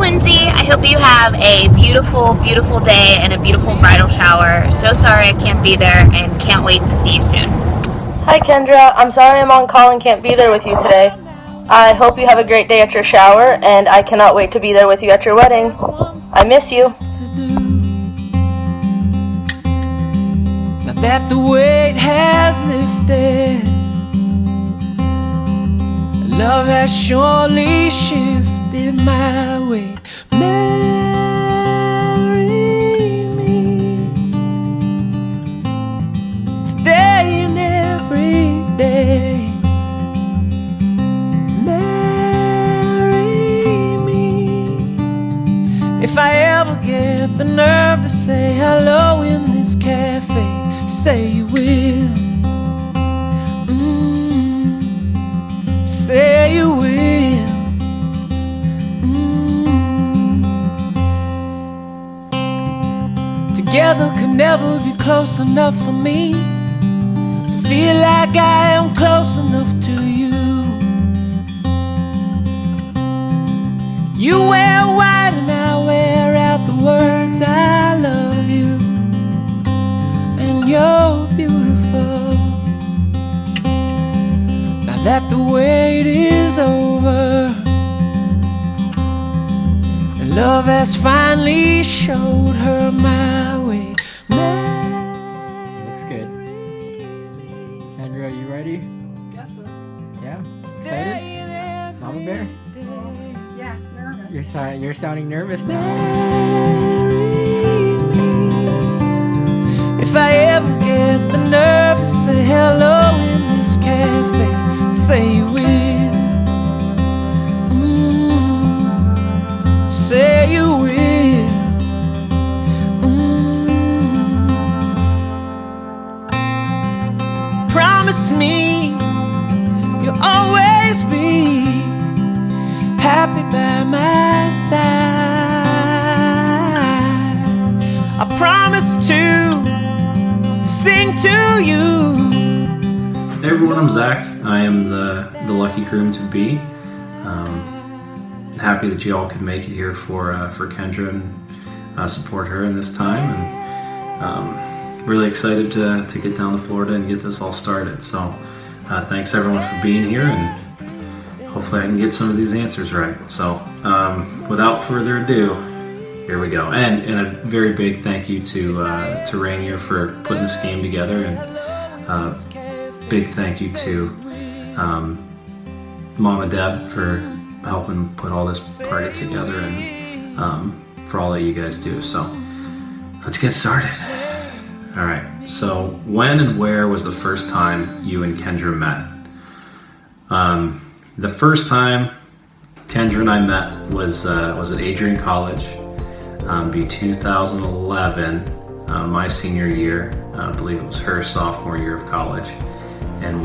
Lindsay. I hope you have a beautiful, beautiful day and a beautiful bridal shower. So sorry I can't be there and can't wait to see you soon. Hi Kendra, I'm sorry I'm on call and can't be there with you today. I hope you have a great day at your shower, and I cannot wait to be there with you at your wedding. I miss you. Now that the weight has lifted, love has surely shifted my way. Marry me today and every day. Marry me if I ever get the nerve to say hello in this cafe. Say you will. Say you will. Together could never be close enough for me to feel like I am close enough to you. You wear white and I wear out the words I love you, and you're beautiful. Now that the wait is over and love has finally showed her my way. Looks good. Kendra, you ready? Yes, sir. Yeah? Excited? Mama Bear? Yes, nervous. You're sounding nervous now. If I ever get the nerve to say hello in this cafe, say you will. Say you will. Promise me you'll always be happy by my side. I promise to sing to you. Hey everyone, I'm Zach. I am the lucky groom to be. Happy that you all could make it here for Kendra and support her in this time, and really excited to get down to Florida and get this all started. So thanks everyone for being here, and hopefully I can get some of these answers right. So without further ado, here we go. And a very big thank you to Rainier for putting this game together, and big thank you to Mom and Deb for helping put all this party together, and for all that you guys do. So let's get started. All right, so when and where was the first time you and Kendra met? The first time Kendra and I met was at Adrian College, be 2011, my senior year. I believe it was her sophomore year of college, and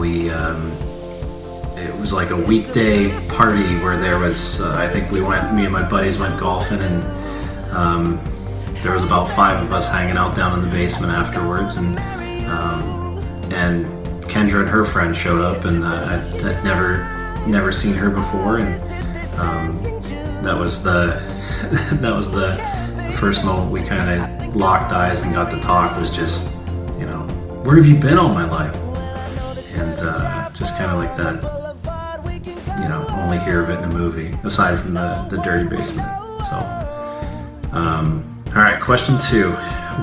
it was like a weekday party where there was, I think me and my buddies went golfing, and there was about 5 of us hanging out down in the basement afterwards, and Kendra and her friend showed up, and I'd never seen her before, and that was the first moment we kind of locked eyes and got to talk. Was just, where have you been all my life? And just kind of like that, only hear of it in a movie, aside from the dirty basement. So, all right, question 2.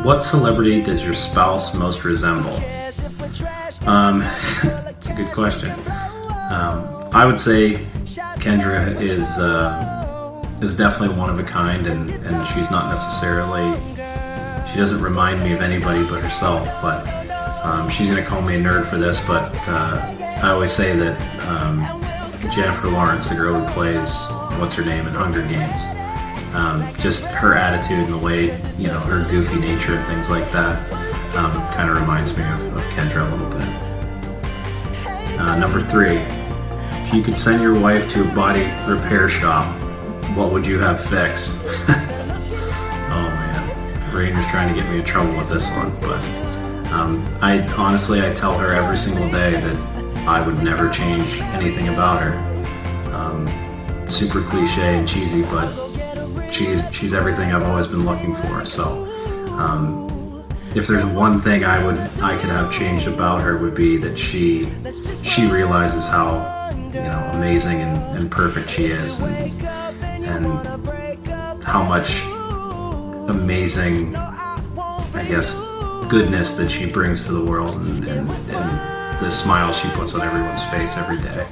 What celebrity does your spouse most resemble? It's a good question. I would say Kendra is definitely one of a kind, and she's not necessarily, she doesn't remind me of anybody but herself, but she's gonna call me a nerd for this, but I always say that Jennifer Lawrence, the girl who plays what's her name in Hunger Games, just her attitude and the way, her goofy nature and things like that, kind of reminds me of Kendra a little bit. Number 3, if you could send your wife to a body repair shop, what would you have fixed? Oh man, Rainer's trying to get me in trouble with this one, but I tell her every single day that I would never change anything about her. Super cliche and cheesy, but she's everything I've always been looking for. So if there's one thing I could have changed about her, would be that she realizes how amazing and perfect she is, and how much amazing, I guess, goodness that she brings to the world, and the smile she puts on everyone's face every day.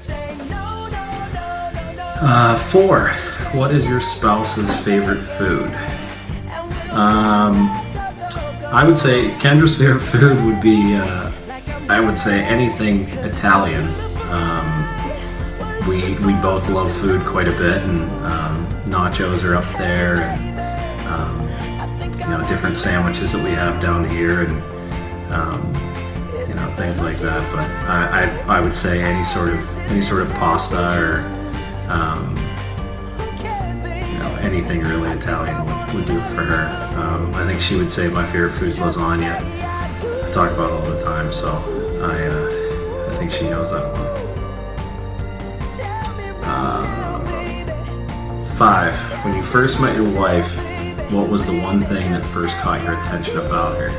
4. What is your spouse's favorite food? I would say Kendra's favorite food would be, I would say, anything Italian. We both love food quite a bit, and nachos are up there, and different sandwiches that we have down here, and things like that. But I would say any sort of pasta, or anything really Italian would do it for her. I think she would say my favorite food is lasagna. I talk about it all the time, so I think she knows that one. 5. When you first met your wife, what was the one thing that first caught your attention about her?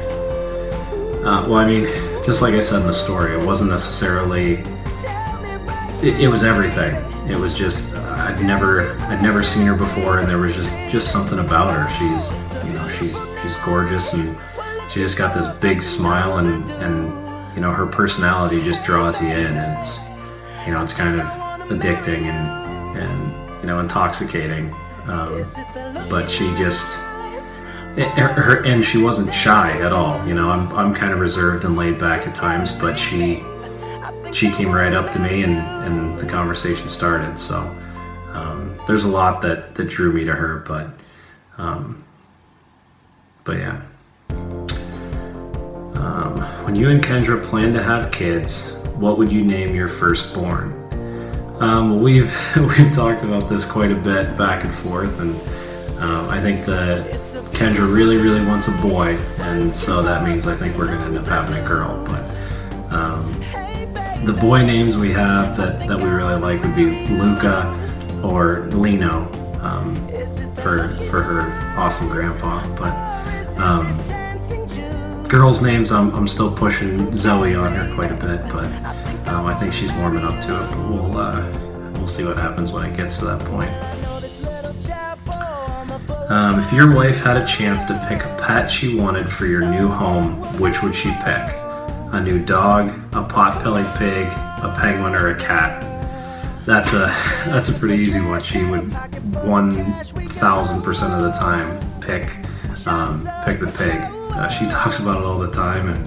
Well, I mean, just like I said in the story, it wasn't necessarily. It was everything. It was just I'd never seen her before, and there was just something about her. She's gorgeous, and she just got this big smile, and her personality just draws you in, and it's kind of addicting and intoxicating. But she just and she wasn't shy at all. I'm kind of reserved and laid back at times, but she came right up to me, and the conversation started. So there's a lot that drew me to her, but yeah. When you and Kendra plan to have kids, what would you name your firstborn? We've talked about this quite a bit back and forth, and I think that Kendra really, really wants a boy, and so that means I think we're going to end up having a girl. But the boy names we have that we really like would be Luca or Lino, for her awesome grandpa. But girls' names, I'm still pushing Zoe on her quite a bit, but I think she's warming up to it. But we'll see what happens when it gets to that point. If your wife had a chance to pick a pet she wanted for your new home, which would she pick? A new dog, a pot-bellied pig, a penguin, or a cat? That's a pretty easy one. She would 1,000% of the time pick the pig. She talks about it all the time, and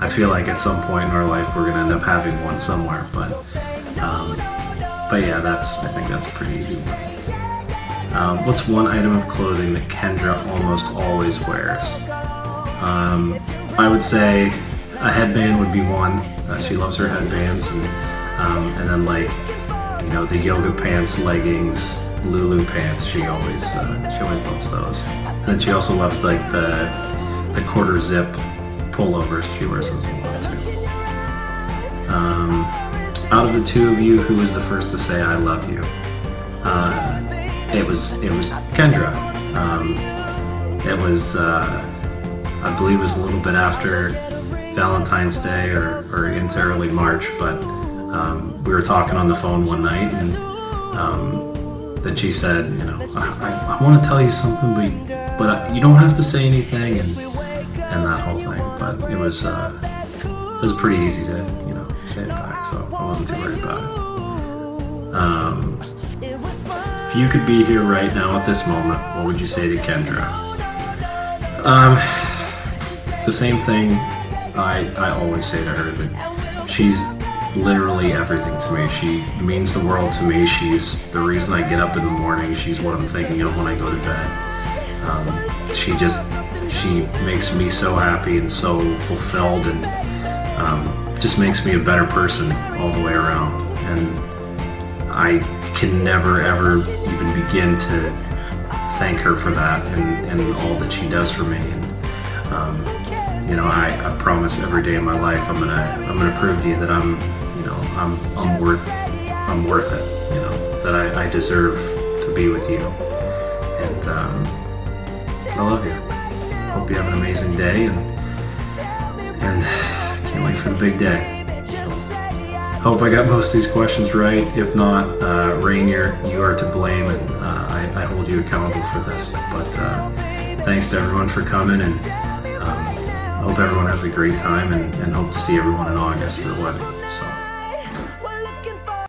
I feel like at some point in our life we're gonna end up having one somewhere. But yeah, I think that's a pretty easy one. What's one item of clothing that Kendra almost always wears? I would say a headband would be one. She loves her headbands, and then the yoga pants, leggings, Lulu pants. She always loves those. And then she also loves the quarter zip pullovers. She wears those a lot too. Out of the two of you, who was the first to say I love you? It was Kendra. It was I believe it was a little bit after Valentine's Day or into early March, but we were talking on the phone one night, and then she said, I want to tell you something, but you don't have to say anything, and that whole thing. But it was pretty easy to say it back, so I wasn't too worried about it. If you could be here right now at this moment, what would you say to Kendra? The same thing I always say to her, that she's literally everything to me. She means the world to me. She's the reason I get up in the morning. She's what I'm thinking of when I go to bed. She makes me so happy and so fulfilled, and just makes me a better person all the way around. And I can never ever even begin to thank her for that, and all that she does for me. And I promise every day of my life I'm gonna prove to you that I'm worth it. That I deserve to be with you. And I love you. Hope you have an amazing day, and can't wait for the big day. Hope I got most of these questions right. If not, Rainier, you are to blame, and I hold you accountable for this. But thanks to everyone for coming, and I hope everyone has a great time, and hope to see everyone in August for the wedding.